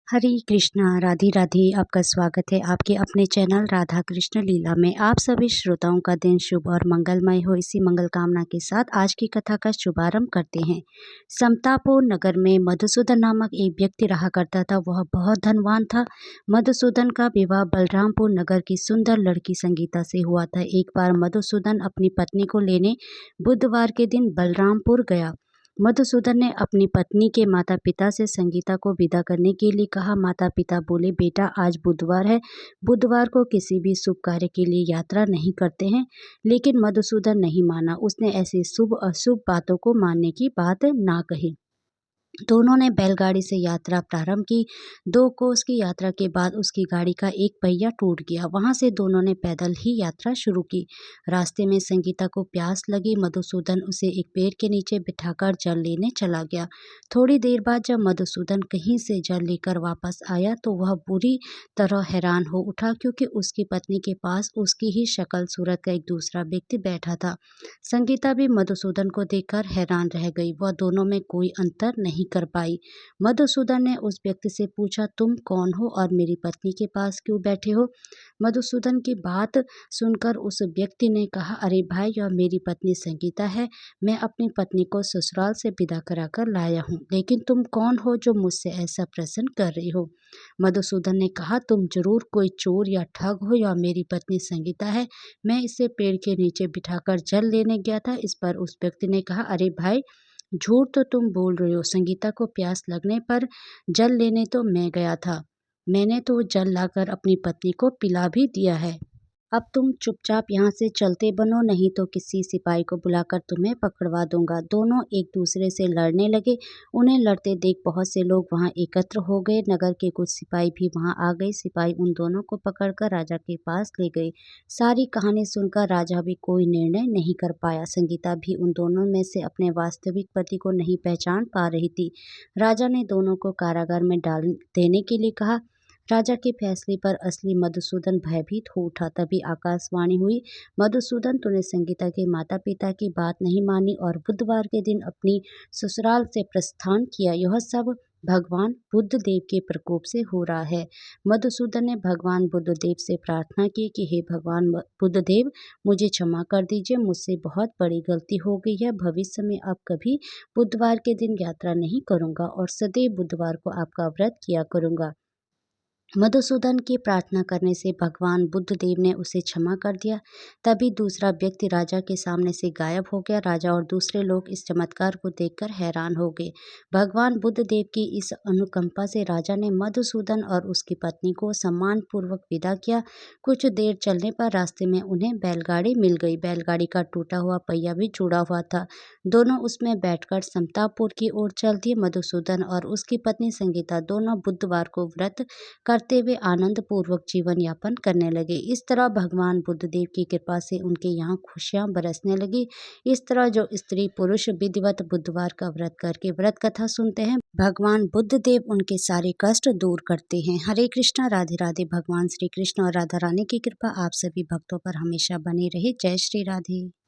हरे कृष्णा राधे राधे। आपका स्वागत है आपके अपने चैनल राधा कृष्ण लीला में। आप सभी श्रोताओं का दिन शुभ और मंगलमय हो, इसी मंगल कामना के साथ आज की कथा का शुभारंभ करते हैं। समतापुर नगर में मधुसूदन नामक एक व्यक्ति रहा करता था। वह बहुत धनवान था। मधुसूदन का विवाह बलरामपुर नगर की सुंदर लड़की संगीता से हुआ था। एक बार मधुसूदन अपनी पत्नी को लेने बुधवार के दिन बलरामपुर गया। मधुसूदन ने अपनी पत्नी के माता पिता से संगीता को विदा करने के लिए कहा। माता पिता बोले, बेटा आज बुधवार है, बुधवार को किसी भी शुभ कार्य के लिए यात्रा नहीं करते हैं। लेकिन मधुसूदन नहीं माना। उसने ऐसी शुभ अशुभ बातों को मानने की बात ना कही। दोनों ने बैलगाड़ी से यात्रा प्रारंभ की। 2 कोस की यात्रा के बाद उसकी गाड़ी का एक पहिया टूट गया। वहां से दोनों ने पैदल ही यात्रा शुरू की। रास्ते में संगीता को प्यास लगी। मधुसूदन उसे एक पेड़ के नीचे बिठाकर जल लेने चला गया। थोड़ी देर बाद जब मधुसूदन कहीं से जल लेकर वापस आया तो वह बुरी तरह हैरान हो उठा, क्योंकि उसकी पत्नी के पास उसकी ही शक्ल सूरत का एक दूसरा व्यक्ति बैठा था। संगीता भी मधुसूदन को देखकर हैरान रह गई। वह दोनों में कोई अंतर नहीं कर पाई। मधुसूदन ने उस व्यक्ति से पूछा, तुम कौन हो और मेरी पत्नी के पास क्यों बैठे हो? मधुसूदन की बात सुनकर उस व्यक्ति ने कहा, अरे भाई, यह मेरी पत्नी संगीता है। मैं अपनी पत्नी को ससुराल से विदा कराकर लाया हूँ। लेकिन तुम कौन हो जो मुझसे ऐसा प्रश्न कर रही हो? मधुसूदन ने कहा, तुम जरूर कोई चोर या ठग हो। या मेरी पत्नी संगीता है। मैं इसे पेड़ के नीचे बिठाकर जल लेने गया था। इस पर उस व्यक्ति ने कहा, अरे भाई, झूठ तो तुम बोल रहे हो। संगीता को प्यास लगने पर जल लेने तो मैं गया था। मैंने तो जल लाकर अपनी पत्नी को पिला भी दिया है। अब तुम चुपचाप यहाँ से चलते बनो, नहीं तो किसी सिपाही को बुलाकर तुम्हें पकड़वा दूंगा। दोनों एक दूसरे से लड़ने लगे। उन्हें लड़ते देख बहुत से लोग वहाँ एकत्र हो गए। नगर के कुछ सिपाही भी वहाँ आ गए। सिपाही उन दोनों को पकड़कर राजा के पास ले गए। सारी कहानी सुनकर राजा भी कोई निर्णय नहीं कर पाया। संगीता भी उन दोनों में से अपने वास्तविक पति को नहीं पहचान पा रही थी। राजा ने दोनों को कारागार में डाल देने के लिए कहा। राजा के फैसले पर असली मधुसूदन भयभीत हो उठा। तभी आकाशवाणी हुई, मधुसूदन, तूने संगीता के माता पिता की बात नहीं मानी और बुधवार के दिन अपनी ससुराल से प्रस्थान किया। यह सब भगवान बुद्ध देव के प्रकोप से हो रहा है। मधुसूदन ने भगवान बुद्ध देव से प्रार्थना की कि हे भगवान बुद्ध देव, मुझे क्षमा कर दीजिए। मुझसे बहुत बड़ी गलती हो गई है। भविष्य में अब कभी बुधवार के दिन यात्रा नहीं करूंगा और सदैव बुधवार को आपका व्रत किया करूंगा। मधुसूदन की प्रार्थना करने से भगवान बुद्ध देव ने उसे क्षमा कर दिया। तभी दूसरा व्यक्ति राजा के सामने से गायब हो गया। राजा और दूसरे लोग इस चमत्कार को देखकर हैरान हो गए। भगवान बुद्ध देव की इस अनुकंपा से राजा ने मधुसूदन और उसकी पत्नी को सम्मानपूर्वक विदा किया। कुछ देर चलने पर रास्ते में उन्हें बैलगाड़ी मिल गई। बैलगाड़ी का टूटा हुआ पहिया भी जुड़ा हुआ था। दोनों उसमें बैठकर समतापुर की ओर चल दिए। मधुसूदन और उसकी पत्नी संगीता दोनों बुधवार को व्रत करते हुए आनंद पूर्वक जीवन यापन करने लगे। इस तरह भगवान बुद्ध देव की कृपा से उनके यहाँ खुशियाँ बरसने लगी। इस तरह जो स्त्री पुरुष विधिवत बुधवार का व्रत करके व्रत कथा सुनते हैं, भगवान बुद्ध देव उनके सारे कष्ट दूर करते हैं। हरे कृष्णा राधे राधे। भगवान श्री कृष्ण और राधा रानी की कृपा आप सभी भक्तों पर हमेशा बनी रहे। जय श्री राधे।